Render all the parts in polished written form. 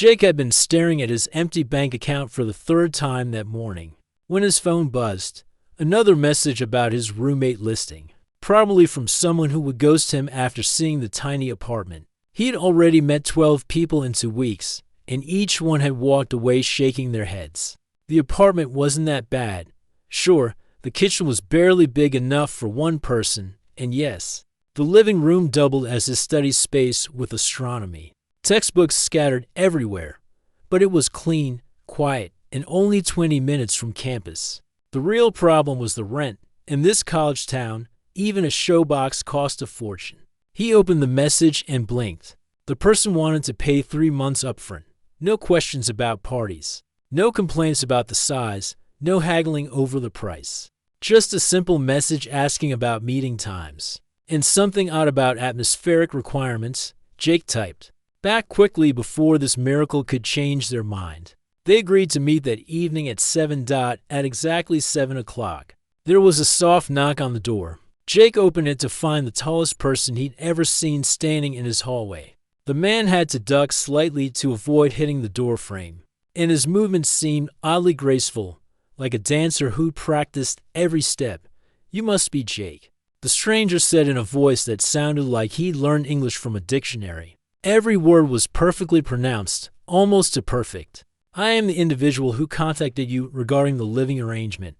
Jake had been staring at his empty bank account for the third time that morning when his phone buzzed. Another message about his roommate listing, probably from someone who would ghost him after seeing the tiny apartment. He'd already met 12 people in 2 weeks, and each one had walked away shaking their heads. The apartment wasn't that bad. Sure, the kitchen was barely big enough for one person, and yes, the living room doubled as his study space with astronomy. Textbooks scattered everywhere, but it was clean, quiet, and only 20 minutes from campus. The real problem was the rent. In this college town, even a showbox cost a fortune. He opened the message and blinked. The person wanted to pay 3 months upfront. No questions about parties. No complaints about the size. No haggling over the price. Just a simple message asking about meeting times. And something odd about atmospheric requirements. Jake typed back quickly before this miracle could change their mind. They agreed to meet that evening at 7 at exactly 7 o'clock. There was a soft knock on the door. Jake opened it to find the tallest person he'd ever seen standing in his hallway. The man had to duck slightly to avoid hitting the door frame, and his movements seemed oddly graceful, like a dancer who'd practiced every step. "You must be Jake," the stranger said in a voice that sounded like he'd learned English from a dictionary. Every word was perfectly pronounced, almost to perfect. "I am the individual who contacted you regarding the living arrangement.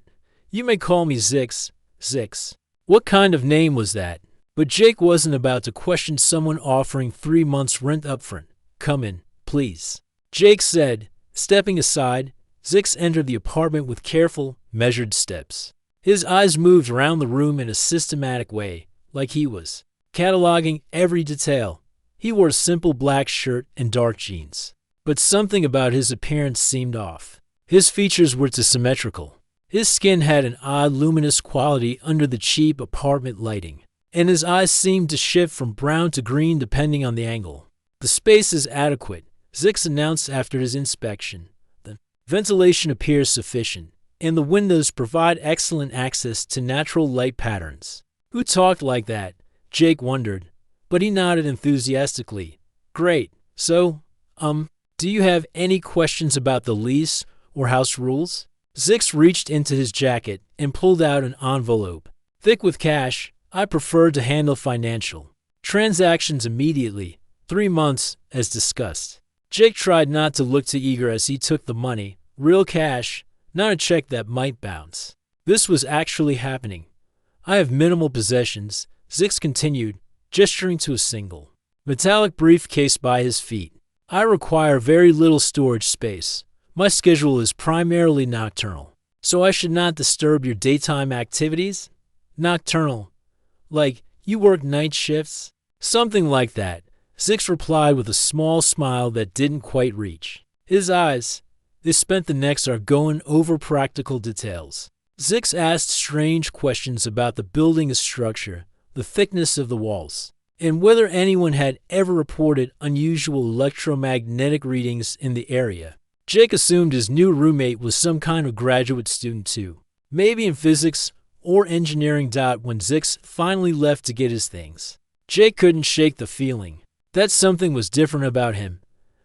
You may call me Zix." Zix. What kind of name was that? But Jake wasn't about to question someone offering 3 months' rent upfront. "Come in, please," Jake said, stepping aside. Zix entered the apartment with careful, measured steps. His eyes moved around the room in a systematic way, like he was cataloging every detail. He wore a simple black shirt and dark jeans. But something about his appearance seemed off. His features were too symmetrical. His skin had an odd luminous quality under the cheap apartment lighting, and his eyes seemed to shift from brown to green depending on the angle. "The space is adequate," Zix announced after his inspection. "The ventilation appears sufficient, and the windows provide excellent access to natural light patterns." Who talked like that? Jake wondered, but he nodded enthusiastically. "Great. So, do you have any questions about the lease or house rules?" Zix reached into his jacket and pulled out an envelope. "Thick with cash. I prefer to handle financial transactions immediately. 3 months, as discussed." Jake tried not to look too eager as he took the money. Real cash, not a check that might bounce. This was actually happening. "I have minimal possessions," Zix continued, gesturing to a single metallic briefcase by his feet. "I require very little storage space. My schedule is primarily nocturnal, so I should not disturb your daytime activities." "Nocturnal? Like, you work night shifts?" "Something like that," Zix replied with a small smile that didn't quite reach his eyes. They spent the next hour going over practical details. Zix asked strange questions about the building's structure, the thickness of the walls, and whether anyone had ever reported unusual electromagnetic readings in the area. Jake assumed his new roommate was some kind of graduate student too, maybe in physics or engineering. When Zix finally left to get his things, Jake couldn't shake the feeling that something was different about him,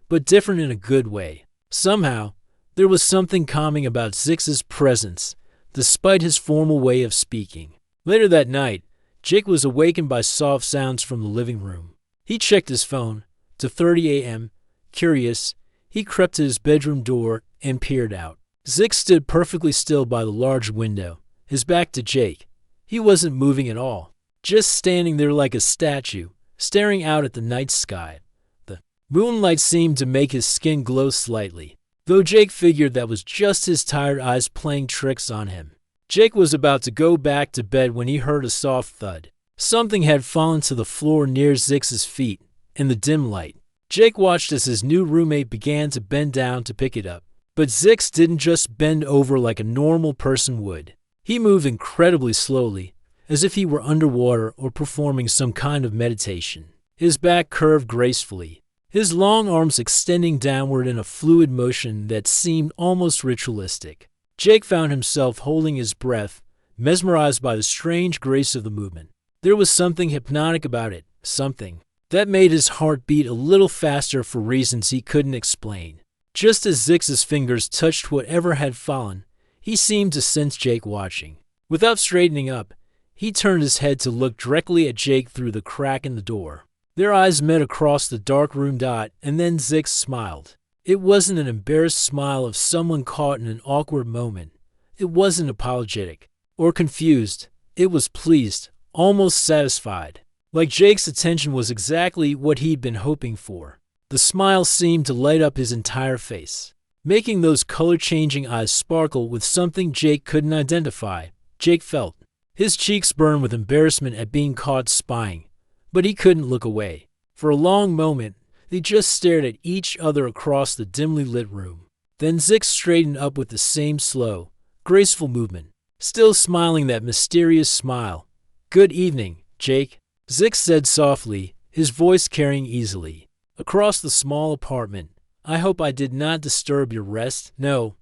but different in a good way. Somehow, there was something calming about Zix's presence, despite his formal way of speaking. Later that night, Jake was awakened by soft sounds from the living room. He checked his phone. 2:30 a.m. Curious, he crept to his bedroom door and peered out. Zix stood perfectly still by the large window, his back to Jake. He wasn't moving at all, just standing there like a statue, staring out at the night sky. The moonlight seemed to make his skin glow slightly, though Jake figured that was just his tired eyes playing tricks on him. Jake was about to go back to bed when he heard a soft thud. Something had fallen to the floor near Zix's feet, in the dim light. Jake watched as his new roommate began to bend down to pick it up. But Zix didn't just bend over like a normal person would. He moved incredibly slowly, as if he were underwater or performing some kind of meditation. His back curved gracefully, his long arms extending downward in a fluid motion that seemed almost ritualistic. Jake found himself holding his breath, mesmerized by the strange grace of the movement. There was something hypnotic about it, something That made his heart beat a little faster for reasons he couldn't explain. Just as Zix's fingers touched whatever had fallen, he seemed to sense Jake watching. Without straightening up, he turned his head to look directly at Jake through the crack in the door. Their eyes met across the dark room, and then Zix smiled. It wasn't an embarrassed smile of someone caught in an awkward moment. It wasn't apologetic or confused. It was pleased, almost satisfied. Like Jake's attention was exactly what he'd been hoping for. The smile seemed to light up his entire face, making those color-changing eyes sparkle with something Jake couldn't identify. Jake felt his cheeks burn with embarrassment at being caught spying, but he couldn't look away. For a long moment, they just stared at each other across the dimly lit room. Then Zix straightened up with the same slow, graceful movement, still smiling that mysterious smile. "Good evening, Jake," Zix said softly, his voice carrying easily across the small apartment. "I hope I did not disturb your rest." No,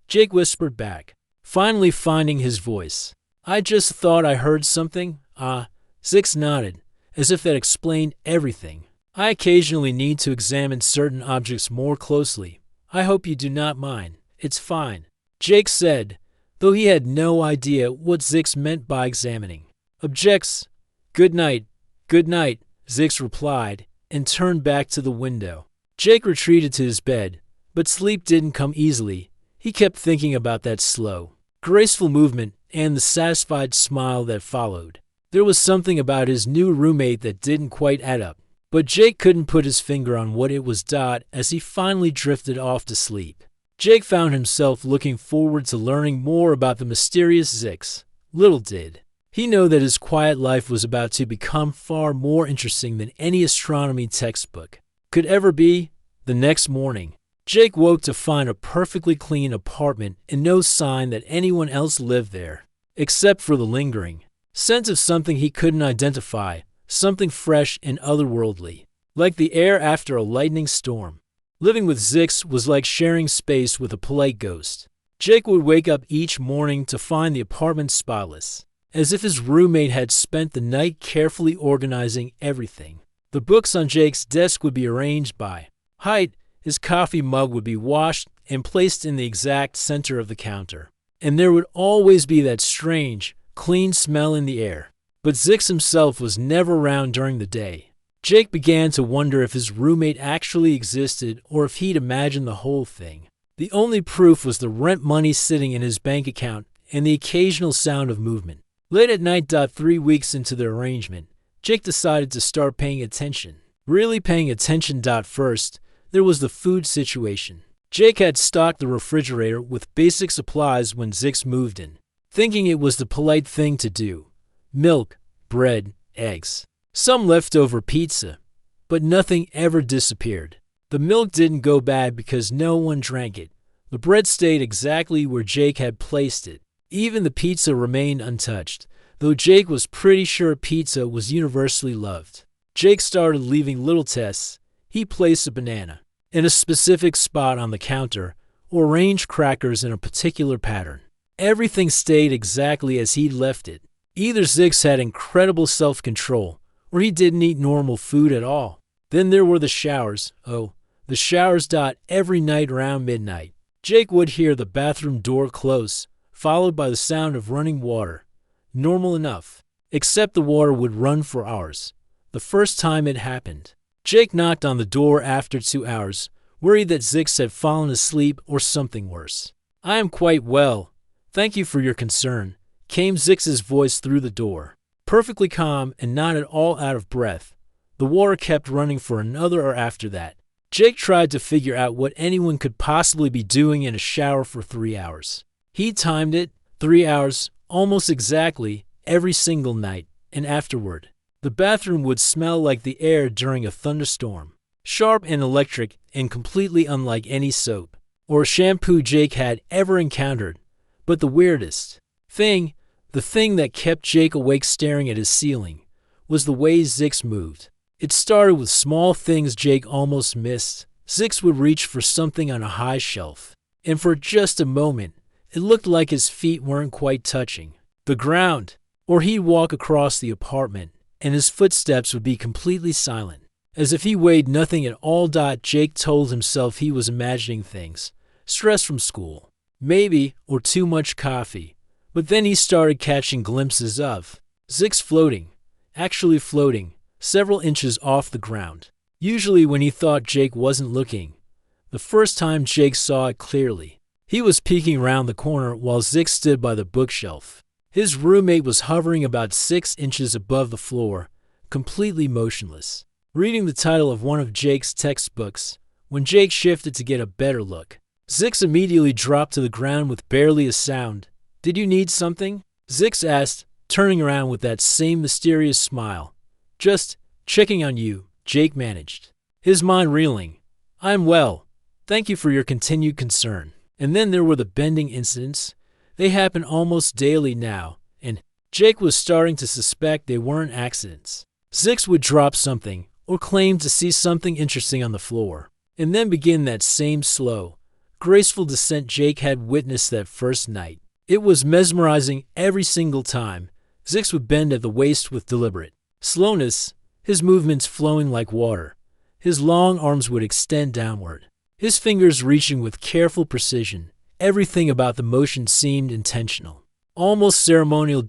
Jake whispered back, finally finding his voice. "I just thought I heard something." Zix nodded, as if that explained everything. "I occasionally need to examine certain objects more closely. I hope you do not mind." "It's fine," Jake said, though he had no idea what Zix meant by examining objects. Good night, Zix replied, and turned back to the window. Jake retreated to his bed, but sleep didn't come easily. He kept thinking about that slow, graceful movement and the satisfied smile that followed. There was something about his new roommate that didn't quite add up, but Jake couldn't put his finger on what it was. As he finally drifted off to sleep, Jake found himself looking forward to learning more about the mysterious Zix. Little did he know that his quiet life was about to become far more interesting than any astronomy textbook could ever be. The next morning, Jake woke to find a perfectly clean apartment and no sign that anyone else lived there, except for the lingering sense of something he couldn't identify, something fresh and otherworldly, like the air after a lightning storm. Living with Zix was like sharing space with a polite ghost. Jake would wake up each morning to find the apartment spotless, as if his roommate had spent the night carefully organizing everything. The books on Jake's desk would be arranged by height, his coffee mug would be washed and placed in the exact center of the counter, and there would always be that strange, clean smell in the air. But Zix himself was never around during the day. Jake began to wonder if his roommate actually existed or if he'd imagined the whole thing. The only proof was the rent money sitting in his bank account and the occasional sound of movement. Late at night, 3 weeks into the arrangement, Jake decided to start paying attention. Really paying attention. First, there was the food situation. Jake had stocked the refrigerator with basic supplies when Zix moved in, thinking it was the polite thing to do. Milk, bread, eggs, some leftover pizza, but nothing ever disappeared. The milk didn't go bad because no one drank it. The bread stayed exactly where Jake had placed it. Even the pizza remained untouched, though Jake was pretty sure pizza was universally loved. Jake started leaving little tests. He placed a banana in a specific spot on the counter or arranged crackers in a particular pattern. Everything stayed exactly as he'd left it. Either Zix had incredible self-control, or he didn't eat normal food at all. Then there were the showers. The showers. Every night around midnight, Jake would hear the bathroom door close, followed by the sound of running water. Normal enough, except the water would run for hours. The first time it happened, Jake knocked on the door after 2 hours, worried that Zix had fallen asleep or something worse. "I am quite well. Thank you for your concern," came Zix's voice through the door. Perfectly calm and not at all out of breath, the water kept running for another hour after that. Jake tried to figure out what anyone could possibly be doing in a shower for 3 hours. He timed it, 3 hours, almost exactly, every single night, and afterward, the bathroom would smell like the air during a thunderstorm. Sharp and electric and completely unlike any soap or shampoo Jake had ever encountered. But the weirdest thing, the thing that kept Jake awake staring at his ceiling, was the way Zix moved. It started with small things Jake almost missed. Zix would reach for something on a high shelf, and for just a moment, it looked like his feet weren't quite touching the ground, or he'd walk across the apartment, and his footsteps would be completely silent. As if he weighed nothing at all. Jake told himself he was imagining things. Stress from school, maybe, or too much coffee. But then he started catching glimpses of Zix floating, actually floating, several inches off the ground. Usually when he thought Jake wasn't looking. The first time Jake saw it clearly, he was peeking around the corner while Zix stood by the bookshelf. His roommate was hovering about 6 inches above the floor, completely motionless, reading the title of one of Jake's textbooks. When Jake shifted to get a better look, Zix immediately dropped to the ground with barely a sound. "Did you need something?" Zix asked, turning around with that same mysterious smile. "Just checking on you," Jake managed, his mind reeling. "I'm well. Thank you for your continued concern." And then there were the bending incidents. They happen almost daily now, and Jake was starting to suspect they weren't accidents. Zix would drop something, or claim to see something interesting on the floor, and then begin that same slow, graceful descent Jake had witnessed that first night. It was mesmerizing every single time. Zix would bend at the waist with deliberate slowness, his movements flowing like water. His long arms would extend downward, his fingers reaching with careful precision. Everything about the motion seemed intentional, almost ceremonial.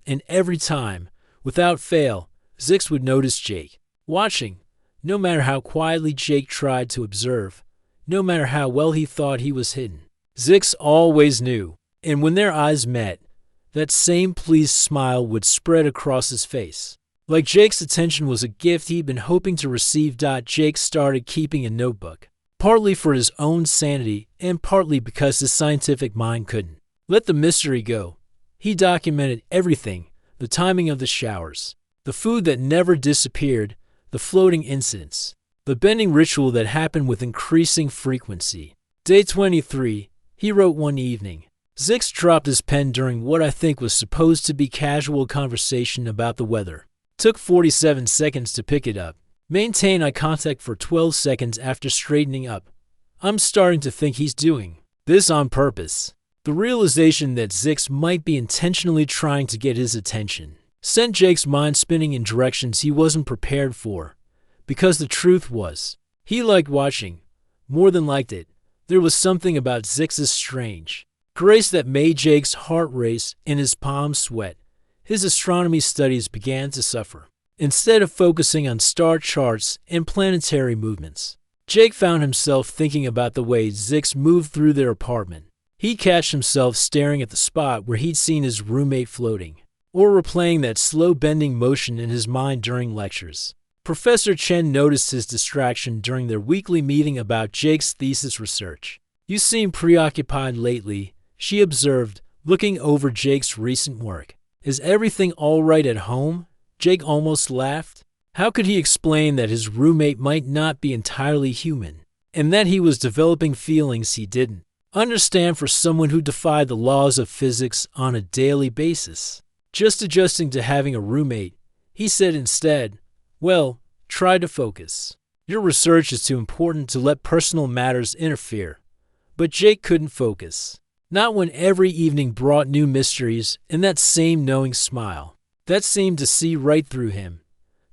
And every time, without fail, Zix would notice Jake watching. No matter how quietly Jake tried to observe, no matter how well he thought he was hidden, Zix always knew. And when their eyes met, that same pleased smile would spread across his face. Like Jake's attention was a gift he'd been hoping to receive. Jake started keeping a notebook, partly for his own sanity and partly because his scientific mind couldn't let the mystery go. He documented everything: the timing of the showers, the food that never disappeared, the floating incidents, the bending ritual that happened with increasing frequency. Day 23, he wrote one evening. Zix dropped his pen during what I think was supposed to be casual conversation about the weather. Took 47 seconds to pick it up. Maintain eye contact for 12 seconds after straightening up. I'm starting to think he's doing this on purpose. The realization that Zix might be intentionally trying to get his attention sent Jake's mind spinning in directions he wasn't prepared for. Because the truth was, he liked watching, more than liked it. There was something about Zix's strange grace that made Jake's heart race and his palms sweat. His astronomy studies began to suffer. Instead of focusing on star charts and planetary movements, Jake found himself thinking about the way Zix moved through their apartment. He'd catch himself staring at the spot where he'd seen his roommate floating, or replaying that slow bending motion in his mind during lectures. Professor Chen noticed his distraction during their weekly meeting about Jake's thesis research. "You seem preoccupied lately," she observed, looking over Jake's recent work. "Is everything all right at home?" Jake almost laughed. How could he explain that his roommate might not be entirely human, and that he was developing feelings he didn't understand for someone who defied the laws of physics on a daily basis? Just adjusting to having a roommate, he said instead, "Well, try to focus. Your research is too important to let personal matters interfere." But Jake couldn't focus. Not when every evening brought new mysteries and that same knowing smile that seemed to see right through him.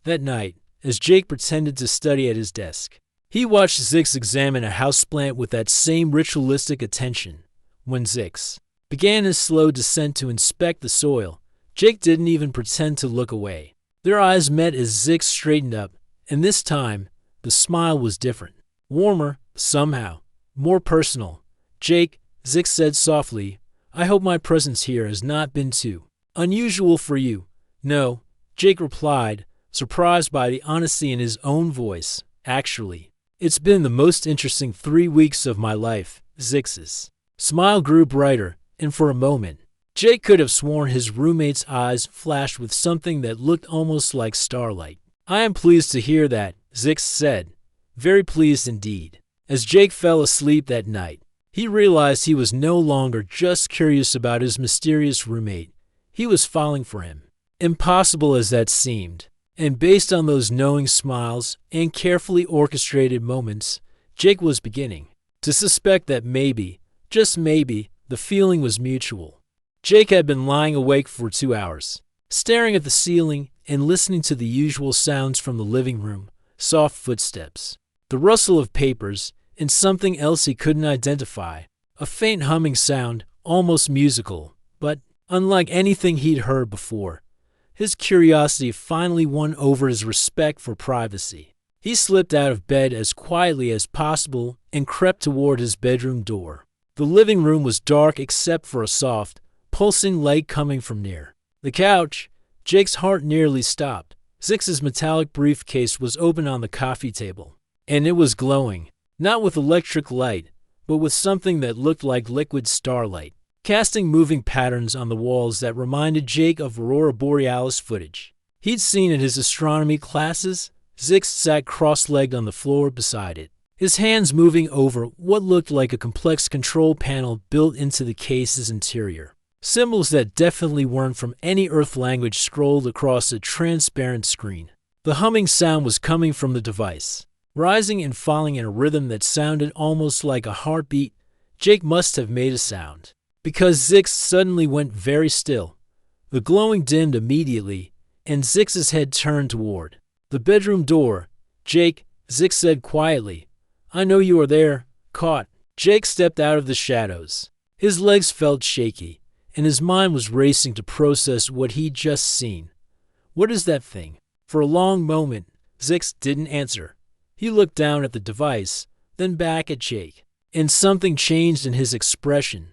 That night, as Jake pretended to study at his desk, he watched Zix examine a houseplant with that same ritualistic attention. When Zix began his slow descent to inspect the soil, Jake didn't even pretend to look away. Their eyes met as Zix straightened up, and this time, the smile was different. Warmer, somehow. More personal. "Jake," Zix said softly, "I hope my presence here has not been too unusual for you." "No," Jake replied, surprised by the honesty in his own voice. "Actually, it's been the most interesting 3 weeks of my life." Zix's smile grew brighter, and for a moment, Jake could have sworn his roommate's eyes flashed with something that looked almost like starlight. "I am pleased to hear that," Zix said. "Very pleased indeed." As Jake fell asleep that night, he realized he was no longer just curious about his mysterious roommate. He was falling for him. Impossible as that seemed, and based on those knowing smiles and carefully orchestrated moments, Jake was beginning to suspect that maybe, just maybe, the feeling was mutual. Jake had been lying awake for 2 hours, staring at the ceiling and listening to the usual sounds from the living room, soft footsteps, the rustle of papers, and something else he couldn't identify, a faint humming sound, almost musical, but unlike anything he'd heard before. His curiosity finally won over his respect for privacy. He slipped out of bed as quietly as possible and crept toward his bedroom door. The living room was dark except for a soft, pulsing light coming from near the couch. Jake's heart nearly stopped. Zix's metallic briefcase was open on the coffee table, and it was glowing, not with electric light, but with something that looked like liquid starlight, casting moving patterns on the walls that reminded Jake of aurora borealis footage he'd seen in his astronomy classes. Zix sat cross-legged on the floor beside it, his hands moving over what looked like a complex control panel built into the case's interior. Symbols that definitely weren't from any Earth language scrolled across a transparent screen. The humming sound was coming from the device, rising and falling in a rhythm that sounded almost like a heartbeat. Jake must have made a sound, because Zix suddenly went very still. The glowing dimmed immediately, and Zix's head turned toward the bedroom door. "Jake," Zix said quietly, "I know you are there." Caught. Jake stepped out of the shadows. His legs felt shaky, and his mind was racing to process what he'd just seen. "What is that thing?" For a long moment, Zix didn't answer. He looked down at the device, then back at Jake, and something changed in his expression.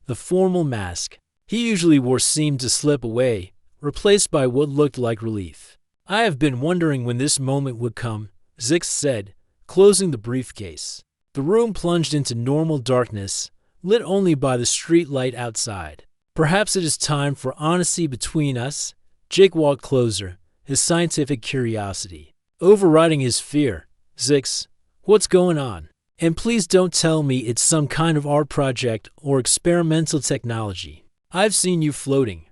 The formal mask he usually wore seemed to slip away, replaced by what looked like relief. "I have been wondering when this moment would come," Zix said, closing the briefcase. The room plunged into normal darkness, lit only by the street light outside. "Perhaps it is time for honesty between us." Jake walked closer, his scientific curiosity overriding his fear. "Zix, what's going on? And please don't tell me it's some kind of art project or experimental technology. I've seen you floating.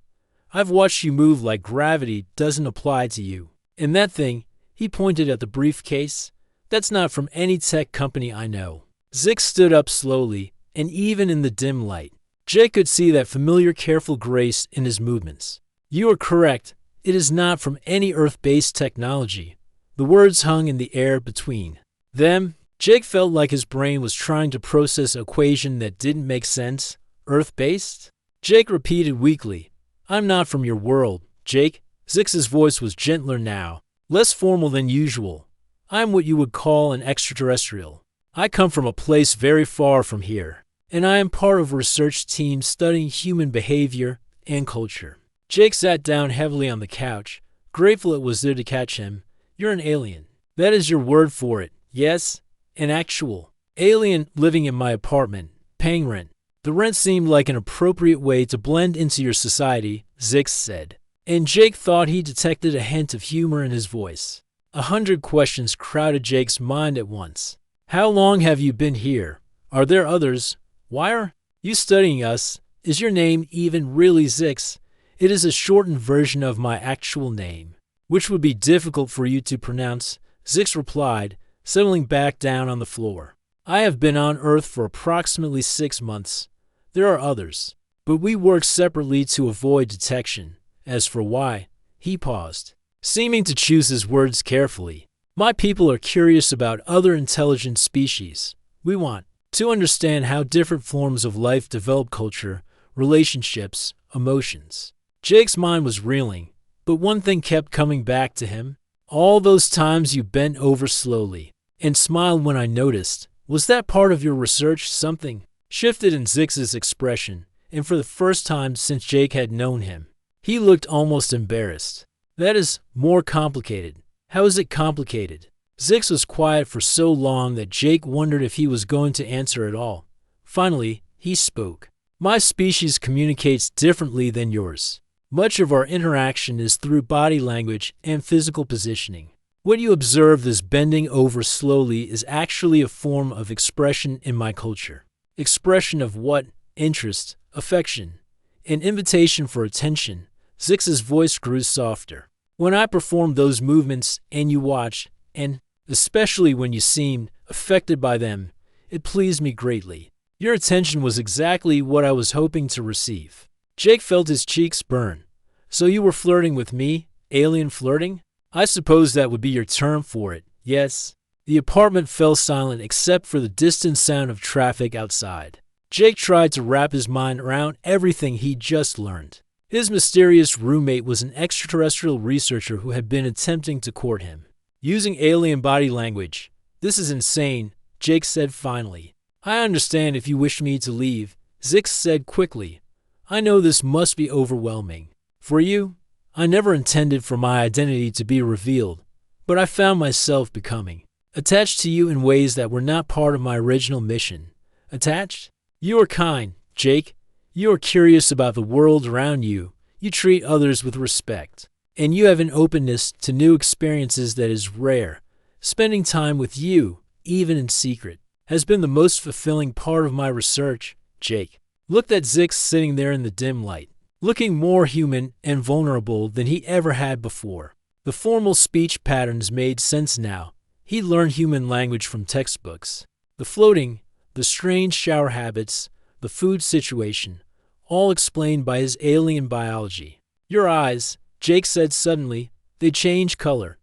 I've watched you move like gravity doesn't apply to you. And that thing," he pointed at the briefcase, "that's not from any tech company I know." Zix stood up slowly, and even in the dim light, Jake could see that familiar careful grace in his movements. "You are correct. It is not from any Earth-based technology." The words hung in the air between them. Jake felt like his brain was trying to process an equation that didn't make sense. "Earth-based?" Jake repeated weakly. "I'm not from your world, Jake." Zix's voice was gentler now, less formal than usual. "I'm what you would call an extraterrestrial. I come from a place very far from here, and I am part of a research team studying human behavior and culture." Jake sat down heavily on the couch, grateful it was there to catch him. "You're an alien. That is your word for it, yes? An actual alien living in my apartment, paying rent." "The rent seemed like an appropriate way to blend into your society," Zix said, and Jake thought he detected a hint of humor in his voice. 100 questions crowded Jake's mind at once. "How long have you been here? Are there others? Why are you studying us? Is your name even really Zix?" "It is a shortened version of my actual name, which would be difficult for you to pronounce," Zix replied, settling back down on the floor. "I have been on Earth for approximately 6 months. There are others, but we work separately to avoid detection. As for why," he paused, seeming to choose his words carefully. "My people are curious about other intelligent species. We want to understand how different forms of life develop culture, relationships, emotions." Jake's mind was reeling, but one thing kept coming back to him. "All those times you bent over slowly and smiled when I noticed. Was that part of your research?" Something shifted in Zix's expression, and for the first time since Jake had known him, he looked almost embarrassed. "That is more complicated." "How is it complicated?" Zix was quiet for so long that Jake wondered if he was going to answer at all. Finally, he spoke. "My species communicates differently than yours. Much of our interaction is through body language and physical positioning. What you observe, this bending over slowly, is actually a form of expression in my culture. Expression of what? Interest, affection, an invitation for attention." Zix's voice grew softer. "When I perform those movements and you watch, and especially when you seemed affected by them, it pleased me greatly. Your attention was exactly what I was hoping to receive." Jake felt his cheeks burn. "So you were flirting with me?" Alien flirting? I suppose that would be your term for it, yes. The apartment fell silent except for the distant sound of traffic outside. Jake tried to wrap his mind around everything he'd just learned. His mysterious roommate was an extraterrestrial researcher who had been attempting to court him. Using alien body language. This is insane, Jake said finally. I understand if you wish me to leave, Zix said quickly. I know this must be overwhelming. For you, I never intended for my identity to be revealed, but I found myself becoming attached to you in ways that were not part of my original mission. Attached? You are kind, Jake. You are curious about the world around you. You treat others with respect. And you have an openness to new experiences that is rare. Spending time with you, even in secret, has been the most fulfilling part of my research, Jake. Looked at Zix sitting there in the dim light, looking more human and vulnerable than he ever had before. The formal speech patterns made sense now. He learned human language from textbooks. The floating, the strange shower habits, the food situation, all explained by his alien biology. Your eyes, Jake said suddenly, they change color.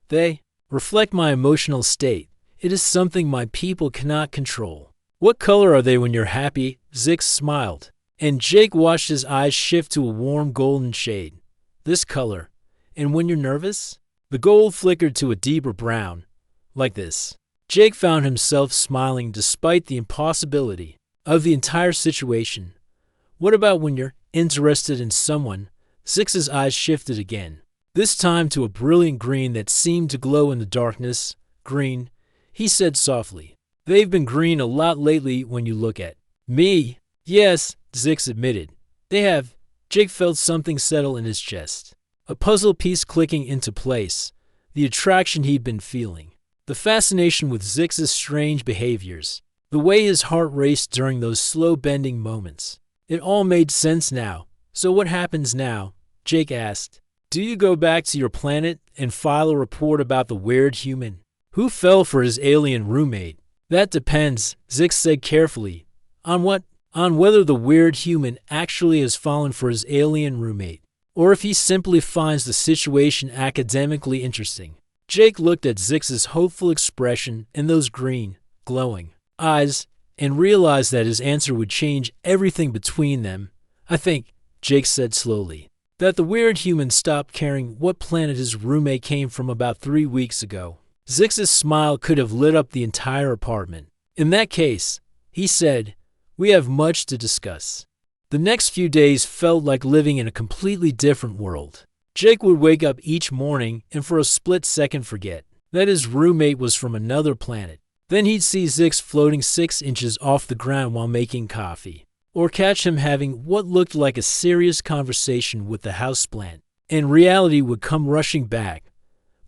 They reflect my emotional state. It is something my people cannot control. What color are they when you're happy? Zix smiled, and Jake watched his eyes shift to a warm golden shade. This color. And when you're nervous? The gold flickered to a deeper brown. Like this. Jake found himself smiling despite the impossibility of the entire situation. What about when you're interested in someone? Zix's eyes shifted again, this time to a brilliant green that seemed to glow in the darkness. Green, he said softly. They've been green a lot lately when you look at me. Yes, Zix admitted. They have. Jake felt something settle in his chest. A puzzle piece clicking into place. The attraction he'd been feeling. The fascination with Zix's strange behaviors. The way his heart raced during those slow bending moments. It all made sense now. So what happens now? Jake asked. Do you go back to your planet and file a report about the weird human who fell for his alien roommate? That depends, Zix said carefully. On what? On whether the weird human actually has fallen for his alien roommate, or if he simply finds the situation academically interesting. Jake looked at Zix's hopeful expression and those green, glowing eyes, and realized that his answer would change everything between them. I think, Jake said slowly, that the weird human stopped caring what planet his roommate came from about 3 weeks ago. Zix's smile could have lit up the entire apartment. In that case, he said, we have much to discuss. The next few days felt like living in a completely different world. Jake would wake up each morning and for a split second forget that his roommate was from another planet. Then he'd see Zix floating 6 inches off the ground while making coffee, or catch him having what looked like a serious conversation with the houseplant, and reality would come rushing back.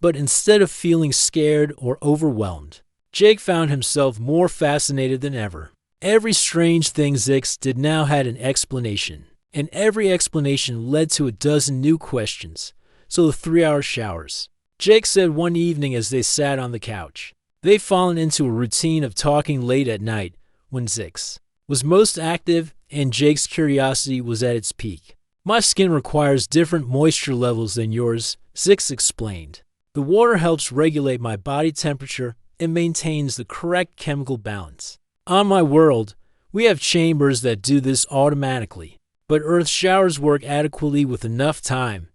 But instead of feeling scared or overwhelmed, Jake found himself more fascinated than ever. Every strange thing Zix did now had an explanation, and every explanation led to a dozen new questions. So the 3-hour showers. Jake said one evening as they sat on the couch. They'd fallen into a routine of talking late at night when Zix was most active and Jake's curiosity was at its peak. My skin requires different moisture levels than yours, Zix explained. The water helps regulate my body temperature and maintains the correct chemical balance. On my world, we have chambers that do this automatically, but Earth's showers work adequately with enough time.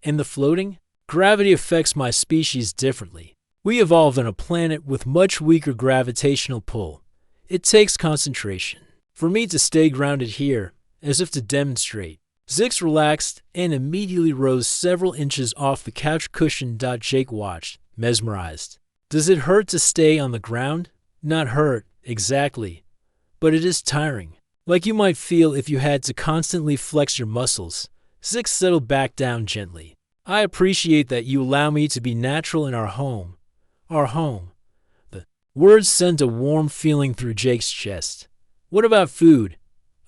And the floating? Gravity affects my species differently. We evolved on a planet with much weaker gravitational pull. It takes concentration for me to stay grounded here, as if to demonstrate. Zix relaxed and immediately rose several inches off the couch cushion. Jake watched, mesmerized. Does it hurt to stay on the ground? Not hurt, exactly. But it is tiring. Like you might feel if you had to constantly flex your muscles. Zix settled back down gently. I appreciate that you allow me to be natural in our home. Our home. The words sent a warm feeling through Jake's chest. What about food?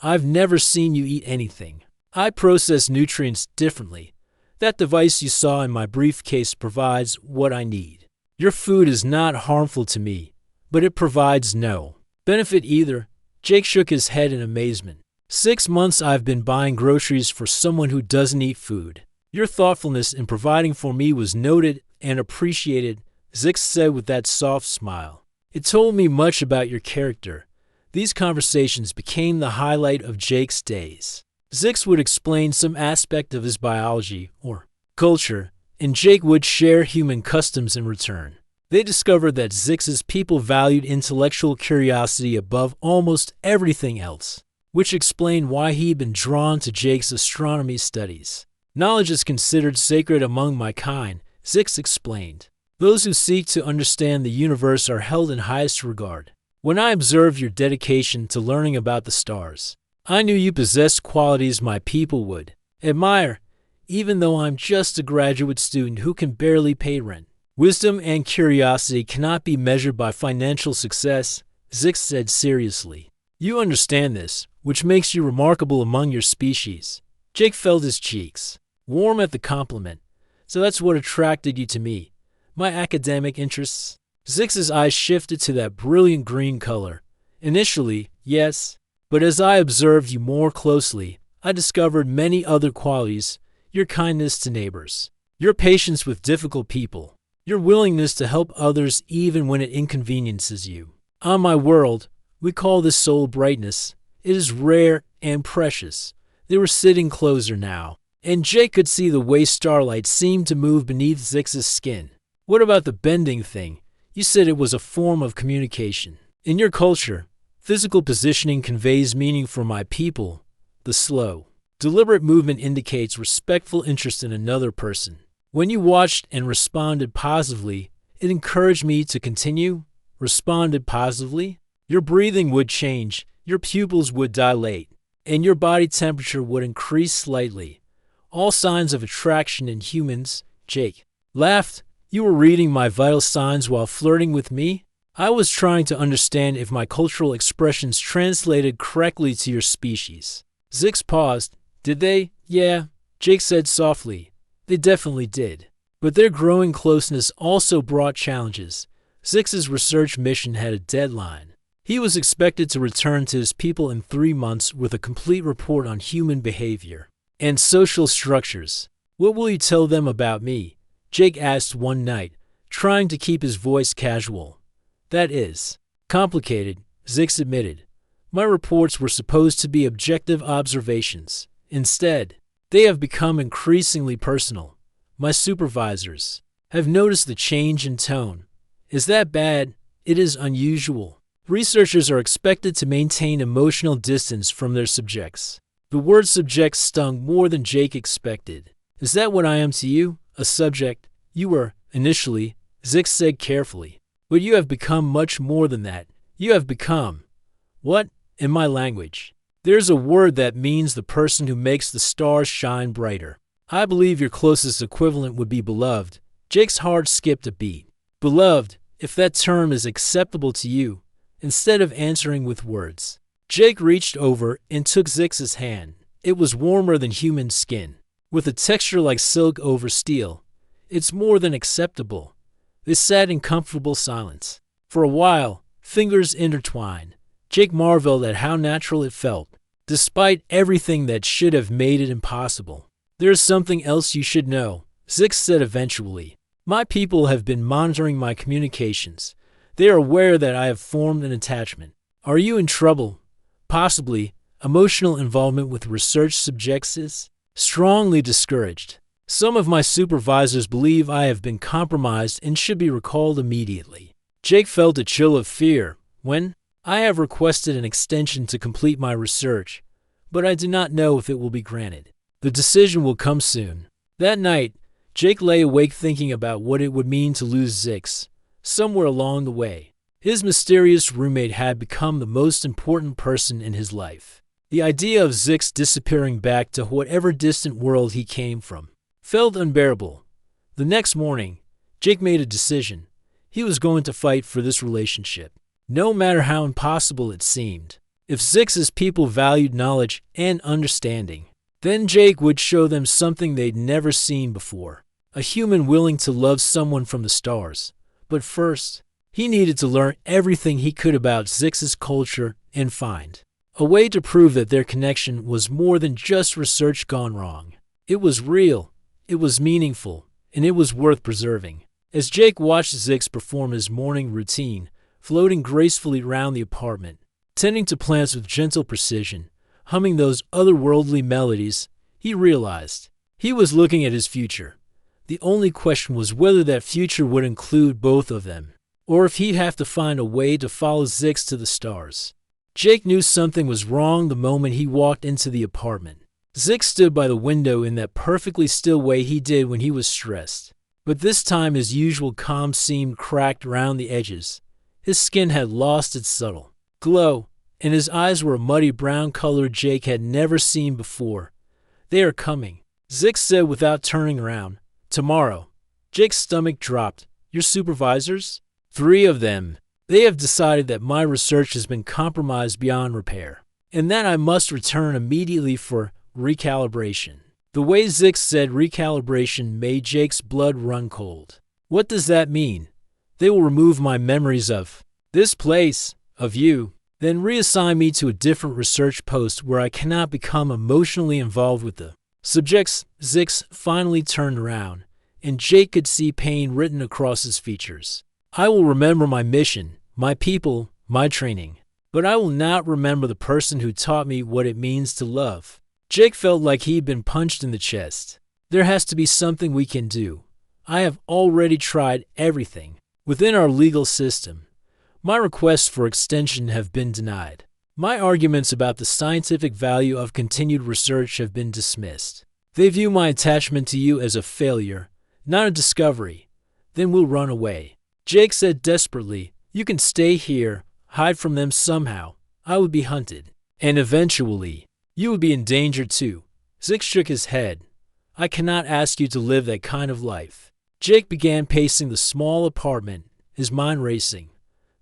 I've never seen you eat anything. I process nutrients differently. That device you saw in my briefcase provides what I need. Your food is not harmful to me, but it provides no benefit either. Jake shook his head in amazement. 6 months I've been buying groceries for someone who doesn't eat food. Your thoughtfulness in providing for me was noted and appreciated, Zix said with that soft smile. It told me much about your character. These conversations became the highlight of Jake's days. Zix would explain some aspect of his biology or culture, and Jake would share human customs in return. They discovered that Zix's people valued intellectual curiosity above almost everything else, which explained why he'd been drawn to Jake's astronomy studies. Knowledge is considered sacred among my kind, Zix explained. Those who seek to understand the universe are held in highest regard. When I observed your dedication to learning about the stars, I knew you possessed qualities my people would admire, even though I'm just a graduate student who can barely pay rent. Wisdom and curiosity cannot be measured by financial success, Zix said seriously. You understand this, which makes you remarkable among your species. Jake felt his cheeks warm at the compliment. So that's what attracted you to me. My academic interests? Zix's eyes shifted to that brilliant green color. Initially, yes, but as I observed you more closely, I discovered many other qualities: your kindness to neighbors, your patience with difficult people, your willingness to help others even when it inconveniences you. On my world, we call this soul brightness. It is rare and precious. They were sitting closer now, and Jake could see the way starlight seemed to move beneath Zix's skin. What about the bending thing? You said it was a form of communication. In your culture, physical positioning conveys meaning for my people. The slow, deliberate movement indicates respectful interest in another person. When you watched and responded positively, it encouraged me to continue. Responded positively? Your breathing would change, your pupils would dilate, and your body temperature would increase slightly. All signs of attraction in humans. Jake laughed. You were reading my vital signs while flirting with me? I was trying to understand if my cultural expressions translated correctly to your species. Zix paused. Did they? Yeah, Jake said softly. They definitely did. But their growing closeness also brought challenges. Zix's research mission had a deadline. He was expected to return to his people in 3 months with a complete report on human behavior and social structures. What will you tell them about me? Jake asked one night, trying to keep his voice casual. That is complicated, Zix admitted. My reports were supposed to be objective observations. Instead, they have become increasingly personal. My supervisors have noticed the change in tone. Is that bad? It is unusual. Researchers are expected to maintain emotional distance from their subjects. The word subject stung more than Jake expected. Is that what I am to you? A subject? You were, initially, Zix said carefully. But you have become much more than that. You have become. What? In my language. There's a word that means the person who makes the stars shine brighter. I believe your closest equivalent would be beloved. Jake's heart skipped a beat. Beloved, if that term is acceptable to you. Instead of answering with words, Jake reached over and took Zix's hand. It was warmer than human skin, with a texture like silk over steel. It's more than acceptable. They sat in comfortable silence. For a while, fingers intertwined. Jake marveled at how natural it felt, despite everything that should have made it impossible. There's something else you should know, Zix said eventually. My people have been monitoring my communications. They are aware that I have formed an attachment. Are you in trouble? Possibly. Emotional involvement with research subjects is strongly discouraged. Some of my supervisors believe I have been compromised and should be recalled immediately. Jake felt a chill of fear. When? I have requested an extension to complete my research, but I do not know if it will be granted. The decision will come soon. That night, Jake lay awake thinking about what it would mean to lose Zix. Somewhere along the way, his mysterious roommate had become the most important person in his life. The idea of Zix disappearing back to whatever distant world he came from felt unbearable. The next morning, Jake made a decision. He was going to fight for this relationship, no matter how impossible it seemed. If Zix's people valued knowledge and understanding, then Jake would show them something they'd never seen before. A human willing to love someone from the stars. But first, he needed to learn everything he could about Zix's culture and find a way to prove that their connection was more than just research gone wrong. It was real, It was meaningful, and it was worth preserving. As Jake watched Zix perform his morning routine, floating gracefully around the apartment, tending to plants with gentle precision, humming those otherworldly melodies, he realized he was looking at his future. The only question was whether that future would include both of them, or if he'd have to find a way to follow Zix to the stars. Jake knew something was wrong the moment he walked into the apartment. Zix stood by the window in that perfectly still way he did when he was stressed. But this time his usual calm seemed cracked around the edges. His skin had lost its subtle glow, and his eyes were a muddy brown color Jake had never seen before. "They are coming," Zix said without turning around. "Tomorrow." Jake's stomach dropped. "Your supervisors?" "3 of them. They have decided that my research has been compromised beyond repair, and that I must return immediately for recalibration." The way Zix said recalibration made Jake's blood run cold. "What does that mean?" "They will remove my memories of this place, of you, then reassign me to a different research post where I cannot become emotionally involved with the subjects." Zix finally turned around, and Jake could see pain written across his features. "I will remember my mission, my people, my training, but I will not remember the person who taught me what it means to love." Jake felt like he'd been punched in the chest. "There has to be something we can do. I have already tried everything within our legal system. My requests for extension have been denied. My arguments about the scientific value of continued research have been dismissed. They view my attachment to you as a failure, not a discovery. Then we'll run away." Jake said desperately, "You can stay here, hide from them somehow. I would be hunted. And eventually, you would be in danger too." Zix shook his head. "I cannot ask you to live that kind of life." Jake began pacing the small apartment, his mind racing.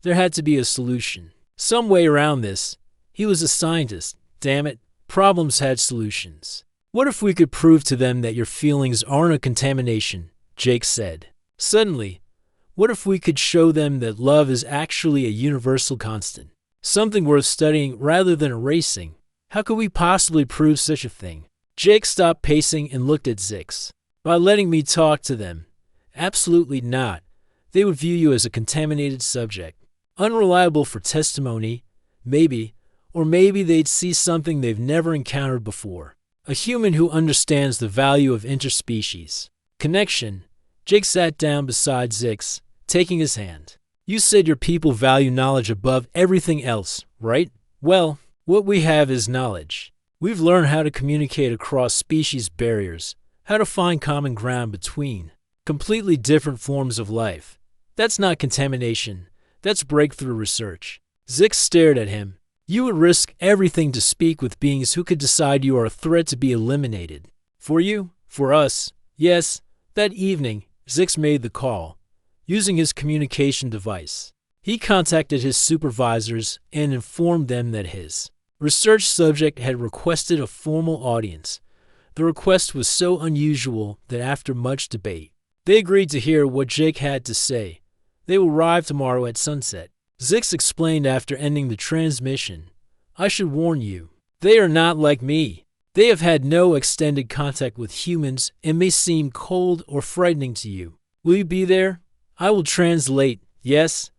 There had to be a solution. Some way around this. He was a scientist. Damn it, problems had solutions. "What if we could prove to them that your feelings aren't a contamination?" Jake said. Suddenly, what if we could show them that love is actually a universal constant? Something worth studying rather than erasing. How could we possibly prove such a thing? Jake stopped pacing and looked at Zix. "By letting me talk to them." "Absolutely not. They would view you as a contaminated subject. Unreliable for testimony, maybe, or maybe they'd see something they've never encountered before. A human who understands the value of interspecies connection." Jake sat down beside Zix, taking his hand. "You said your people value knowledge above everything else, right? Well, what we have is knowledge. We've learned how to communicate across species barriers, how to find common ground between completely different forms of life. That's not contamination. That's breakthrough research." Zix stared at him. "You would risk everything to speak with beings who could decide you are a threat to be eliminated. For you, for us." Yes, that evening, Zix made the call, using his communication device. He contacted his supervisors and informed them that his research subject had requested a formal audience. The request was so unusual that after much debate, they agreed to hear what Jake had to say. They will arrive tomorrow at sunset. Zix explained after ending the transmission. "I should warn you, they are not like me. They have had no extended contact with humans and may seem cold or frightening to you. Will you be there? I will translate, yes."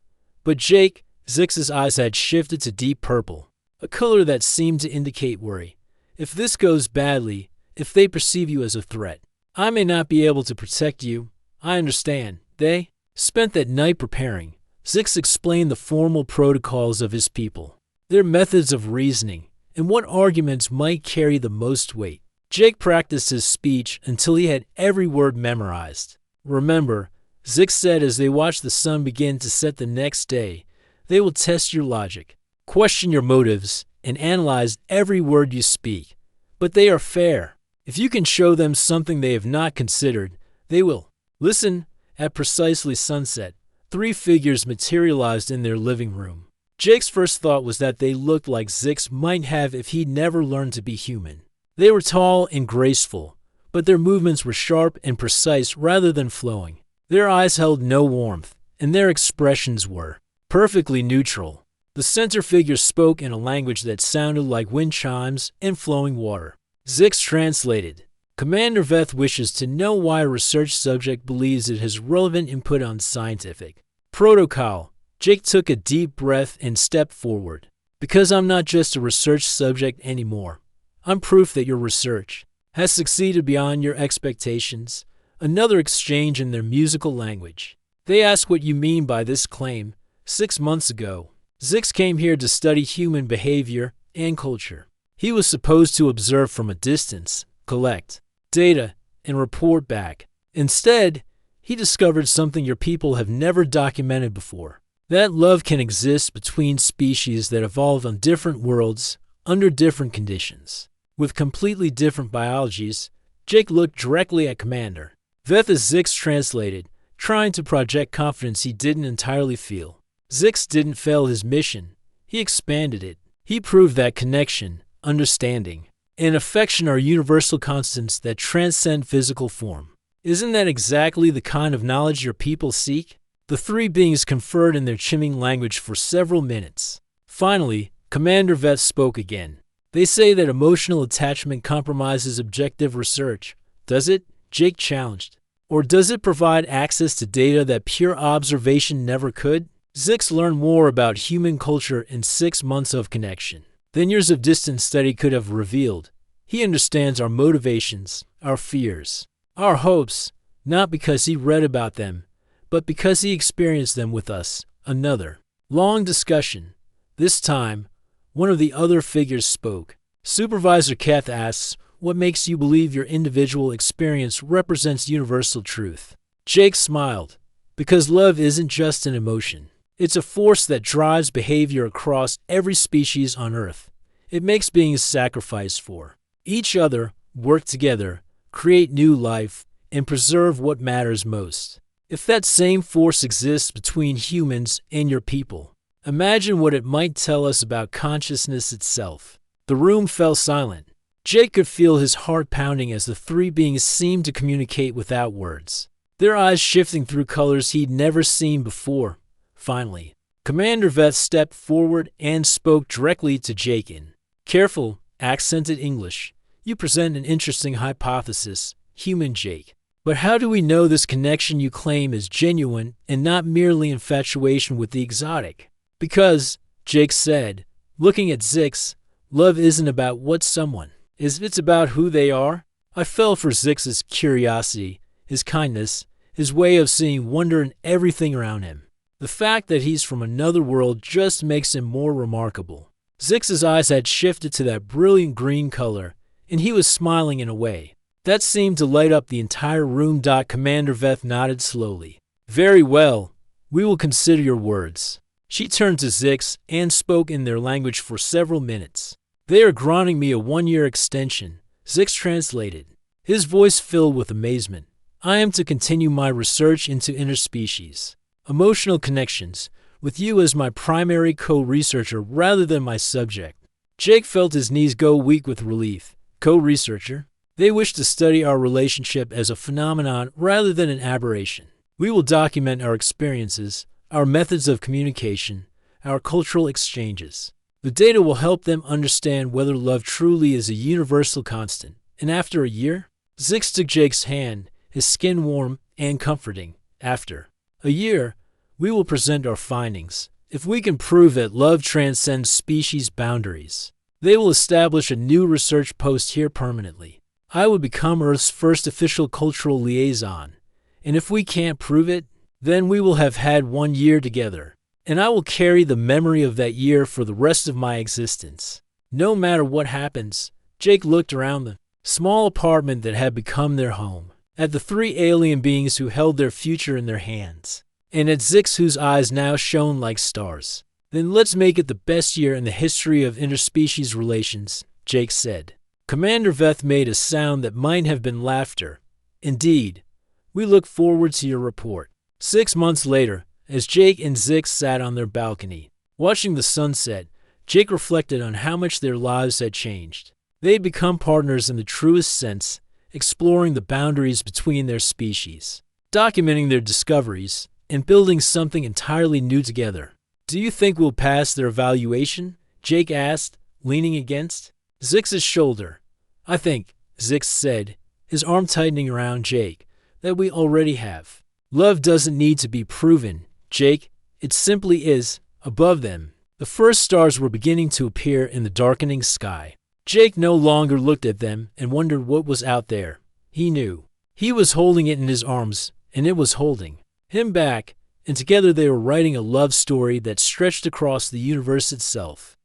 But Jake, Zix's eyes had shifted to deep purple, a color that seemed to indicate worry. "If this goes badly, if they perceive you as a threat, I may not be able to protect you. I understand." They spent that night preparing. Zix explained the formal protocols of his people, their methods of reasoning, and what arguments might carry the most weight. Jake practiced his speech until he had every word memorized. "Remember," Zix said as they watched the sun begin to set the next day, "they will test your logic, question your motives, and analyze every word you speak. But they are fair. If you can show them something they have not considered, they will listen." At precisely sunset, 3 figures materialized in their living room. Jake's first thought was that they looked like Zix might have if he'd never learned to be human. They were tall and graceful, but their movements were sharp and precise rather than flowing. Their eyes held no warmth, and their expressions were perfectly neutral. The center figure spoke in a language that sounded like wind chimes and flowing water. Zix translated. Commander Veth wishes to know why a research subject believes it has relevant input on scientific protocol. Jake took a deep breath and stepped forward. Because I'm not just a research subject anymore. I'm proof that your research has succeeded beyond your expectations. Another exchange in their musical language. They ask what you mean by this claim. 6 months ago, Zix came here to study human behavior and culture. He was supposed to observe from a distance, collect data, and report back. Instead, he discovered something your people have never documented before. That love can exist between species that evolved on different worlds, under different conditions. With completely different biologies, Jake looked directly at Commander Veth as Zix translated, trying to project confidence he didn't entirely feel. Zix didn't fail his mission. He expanded it. He proved that connection, understanding, and affection are universal constants that transcend physical form. Isn't that exactly the kind of knowledge your people seek? The three beings conferred in their Chiming language for several minutes. Finally, Commander Veth spoke again. They say that emotional attachment compromises objective research. Does it? Jake challenged. Or does it provide access to data that pure observation never could? Zix learned more about human culture in 6 months of connection than years of distant study could have revealed. He understands our motivations, our fears, our hopes, not because he read about them, but because he experienced them with us. Another long discussion. This time, one of the other figures spoke. Supervisor Keth asks, what makes you believe your individual experience represents universal truth? Jake smiled. Because love isn't just an emotion. It's a force that drives behavior across every species on Earth. It makes beings sacrifice for each other, work together, create new life, and preserve what matters most. If that same force exists between humans and your people, imagine what it might tell us about consciousness itself. The room fell silent. Jake could feel his heart pounding as the three beings seemed to communicate without words, their eyes shifting through colors he'd never seen before. Finally, Commander Veth stepped forward and spoke directly to Jake in careful, accented English. You present an interesting hypothesis, human Jake. But how do we know this connection you claim is genuine and not merely infatuation with the exotic? Because, Jake said, looking at Zix, love isn't about what someone is, it's about who they are. I fell for Zix's curiosity, his kindness, his way of seeing wonder in everything around him. The fact that he's from another world just makes him more remarkable. Zix's eyes had shifted to that brilliant green color, and he was smiling in a way that seemed to light up the entire room. Commander Veth nodded slowly. Very well, we will consider your words. She turned to Zix and spoke in their language for several minutes. They are granting me a 1-year extension, Zix translated, his voice filled with amazement. I am to continue my research into interspecies emotional connections, with you as my primary co-researcher rather than my subject. Jake felt his knees go weak with relief. Co-researcher? They wish to study our relationship as a phenomenon rather than an aberration. We will document our experiences, our methods of communication, our cultural exchanges. The data will help them understand whether love truly is a universal constant. And after a year? Zix took Jake's hand, his skin warm and comforting. After a year, we will present our findings. If we can prove that love transcends species boundaries, they will establish a new research post here permanently. I will become Earth's first official cultural liaison. And if we can't prove it, then we will have had 1 year together. And I will carry the memory of that year for the rest of my existence. No matter what happens, Jake looked around the small apartment that had become their home, at the three alien beings who held their future in their hands, and at Zix whose eyes now shone like stars. Then let's make it the best year in the history of interspecies relations, Jake said. Commander Veth made a sound that might have been laughter. Indeed, we look forward to your report. 6 months later, as Jake and Zix sat on their balcony, watching the sunset, Jake reflected on how much their lives had changed. They had become partners in the truest sense, exploring the boundaries between their species, documenting their discoveries, and building something entirely new together. Do you think we'll pass their evaluation? Jake asked, leaning against Zix's shoulder. I think, Zix said, his arm tightening around Jake, that we already have. Love doesn't need to be proven, Jake. It simply is, above them. The first stars were beginning to appear in the darkening sky. Jake no longer looked at them and wondered what was out there. He knew. He was holding it in his arms, and it was holding him back, and together they were writing a love story that stretched across the universe itself.